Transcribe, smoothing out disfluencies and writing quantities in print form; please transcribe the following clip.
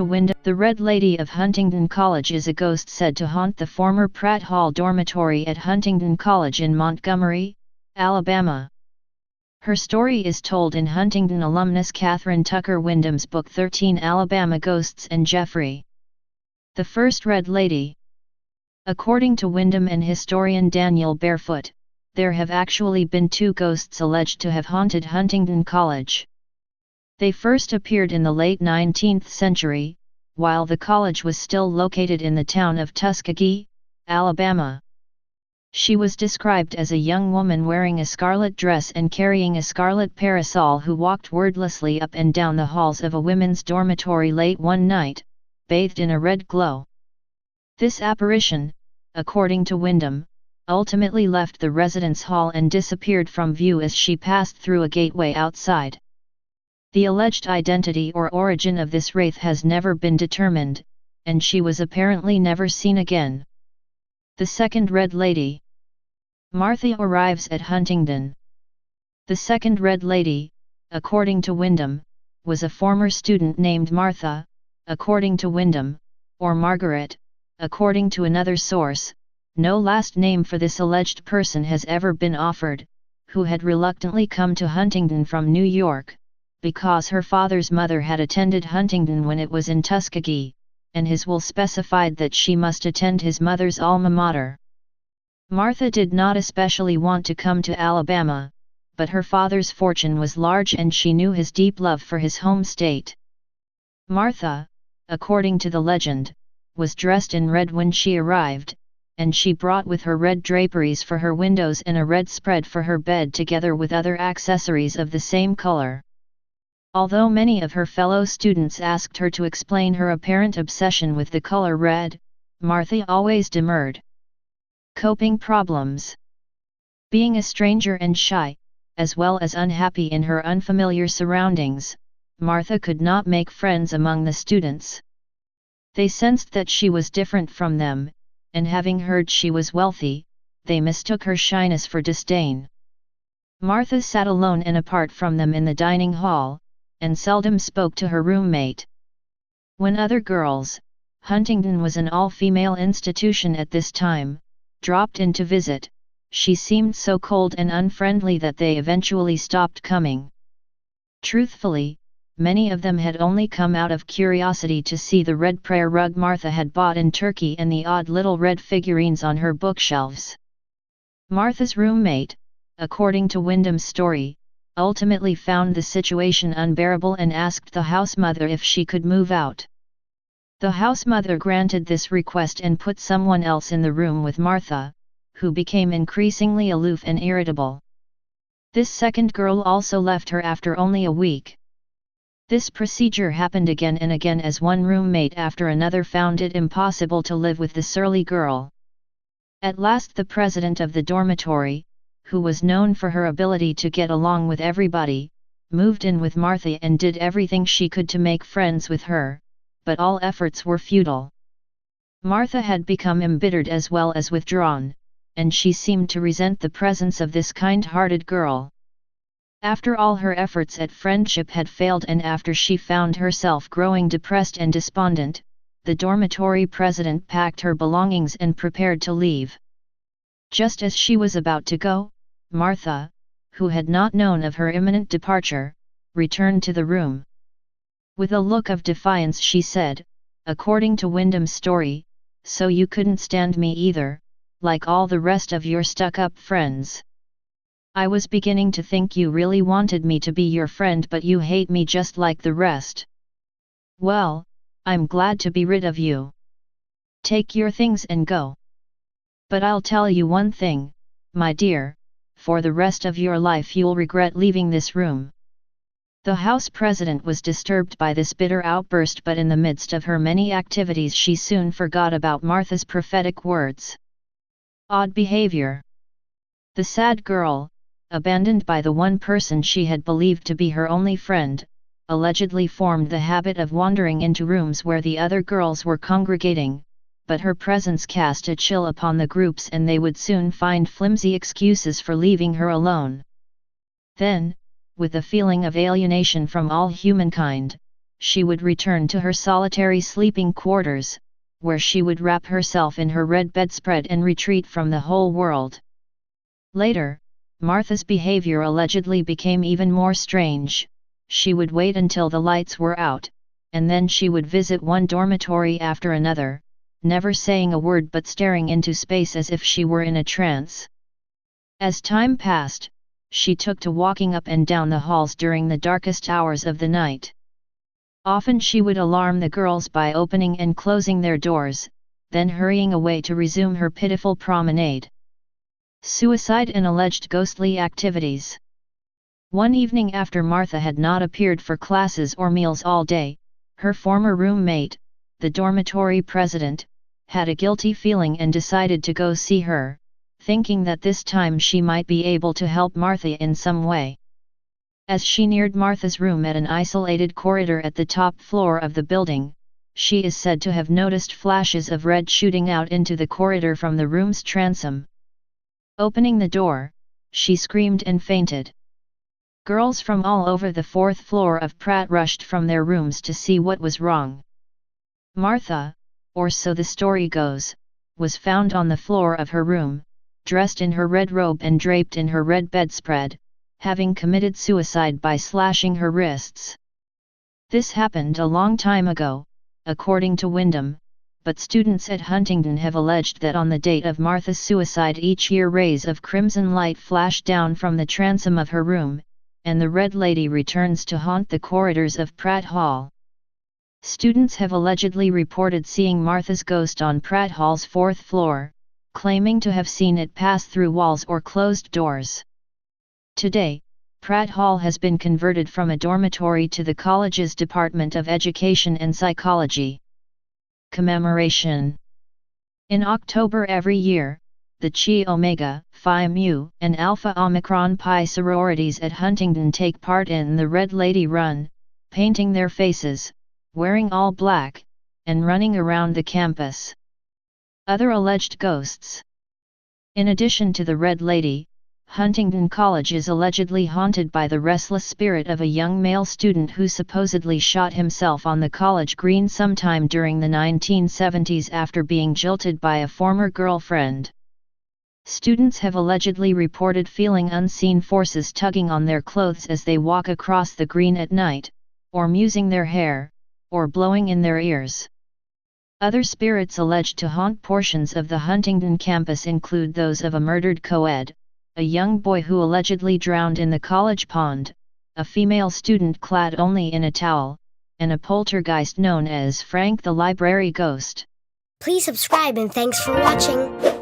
Windham. The Red Lady of Huntingdon College is a ghost said to haunt the former Pratt Hall dormitory at Huntingdon College in Montgomery, Alabama. Her story is told in Huntingdon alumnus Kathryn Tucker Windham's book 13 Alabama Ghosts and Jeffrey, the First Red Lady. According to Windham and historian Daniel Barefoot, there have actually been two ghosts alleged to have haunted Huntingdon College. They first appeared in the late 19th century, while the college was still located in the town of Tuskegee, Alabama. She was described as a young woman wearing a scarlet dress and carrying a scarlet parasol who walked wordlessly up and down the halls of a women's dormitory late one night, bathed in a red glow. This apparition, according to Windham, ultimately left the residence hall and disappeared from view as she passed through a gateway outside. The alleged identity or origin of this wraith has never been determined, and she was apparently never seen again. The Second Red Lady. Martha arrives at Huntingdon. The Second Red Lady, according to Windham, was a former student named Martha, according to Windham, or Margaret, according to another source. No last name for this alleged person has ever been offered, who had reluctantly come to Huntingdon from New York, because her father's mother had attended Huntingdon when it was in Tuskegee, and his will specified that she must attend his mother's alma mater. Martha did not especially want to come to Alabama, but her father's fortune was large and she knew his deep love for his home state. Martha, according to the legend, was dressed in red when she arrived, and she brought with her red draperies for her windows and a red spread for her bed together with other accessories of the same color. Although many of her fellow students asked her to explain her apparent obsession with the color red, Martha always demurred. Coping problems. Being a stranger and shy, as well as unhappy in her unfamiliar surroundings, Martha could not make friends among the students. They sensed that she was different from them, and having heard she was wealthy, they mistook her shyness for disdain. Martha sat alone and apart from them in the dining hall, and seldom spoke to her roommate. When other girls, Huntingdon was an all-female institution at this time, dropped in to visit, she seemed so cold and unfriendly that they eventually stopped coming. Truthfully, many of them had only come out of curiosity to see the red prayer rug Martha had bought in Turkey and the odd little red figurines on her bookshelves. Martha's roommate, according to Windham's story, ultimately found the situation unbearable and asked the housemother if she could move out. The housemother granted this request and put someone else in the room with Martha, who became increasingly aloof and irritable. This second girl also left her after only a week. This procedure happened again and again as one roommate after another found it impossible to live with the surly girl. At last the president of the dormitory, who was known for her ability to get along with everybody, moved in with Martha and did everything she could to make friends with her, but all efforts were futile. Martha had become embittered as well as withdrawn, and she seemed to resent the presence of this kind-hearted girl. After all her efforts at friendship had failed and after she found herself growing depressed and despondent, the dormitory president packed her belongings and prepared to leave. Just as she was about to go, Martha, who had not known of her imminent departure, returned to the room. With a look of defiance she said, according to Windham's story, "So you couldn't stand me either, like all the rest of your stuck-up friends. I was beginning to think you really wanted me to be your friend, but you hate me just like the rest. Well, I'm glad to be rid of you. Take your things and go. But I'll tell you one thing, my dear, for the rest of your life you'll regret leaving this room." The house president was disturbed by this bitter outburst, but in the midst of her many activities she soon forgot about Martha's prophetic words. Odd behavior. The sad girl, abandoned by the one person she had believed to be her only friend, allegedly formed the habit of wandering into rooms where the other girls were congregating, but her presence cast a chill upon the groups and they would soon find flimsy excuses for leaving her alone. Then, with a feeling of alienation from all humankind, she would return to her solitary sleeping quarters, where she would wrap herself in her red bedspread and retreat from the whole world. Later, Martha's behavior allegedly became even more strange. She would wait until the lights were out, and then she would visit one dormitory after another, never saying a word but staring into space as if she were in a trance. As time passed, she took to walking up and down the halls during the darkest hours of the night. Often she would alarm the girls by opening and closing their doors, then hurrying away to resume her pitiful promenade. Suicide and alleged ghostly activities. One evening after Martha had not appeared for classes or meals all day, her former roommate, the dormitory president, had a guilty feeling and decided to go see her, thinking that this time she might be able to help Martha in some way. As she neared Martha's room at an isolated corridor at the top floor of the building, she is said to have noticed flashes of red shooting out into the corridor from the room's transom. Opening the door, she screamed and fainted. Girls from all over the fourth floor of Pratt rushed from their rooms to see what was wrong. Martha, or so the story goes, was found on the floor of her room, dressed in her red robe and draped in her red bedspread, having committed suicide by slashing her wrists. This happened a long time ago, according to Windham, but students at Huntingdon have alleged that on the date of Martha's suicide each year rays of crimson light flash down from the transom of her room, and the Red Lady returns to haunt the corridors of Pratt Hall. Students have allegedly reported seeing Martha's ghost on Pratt Hall's fourth floor, claiming to have seen it pass through walls or closed doors. Today, Pratt Hall has been converted from a dormitory to the college's Department of Education and Psychology. Commemoration. In October every year, the Chi Omega, Phi Mu, and Alpha Omicron Pi sororities at Huntingdon take part in the Red Lady Run, painting their faces, wearing all black, and running around the campus. Other alleged ghosts. In addition to the Red Lady, Huntingdon College is allegedly haunted by the restless spirit of a young male student who supposedly shot himself on the college green sometime during the 1970s after being jilted by a former girlfriend. Students have allegedly reported feeling unseen forces tugging on their clothes as they walk across the green at night, or musing their hair, or blowing in their ears. Other spirits alleged to haunt portions of the Huntingdon campus include those of a murdered co-ed, a young boy who allegedly drowned in the college pond, a female student clad only in a towel, and a poltergeist known as Frank the Library Ghost. Please subscribe and thanks for watching.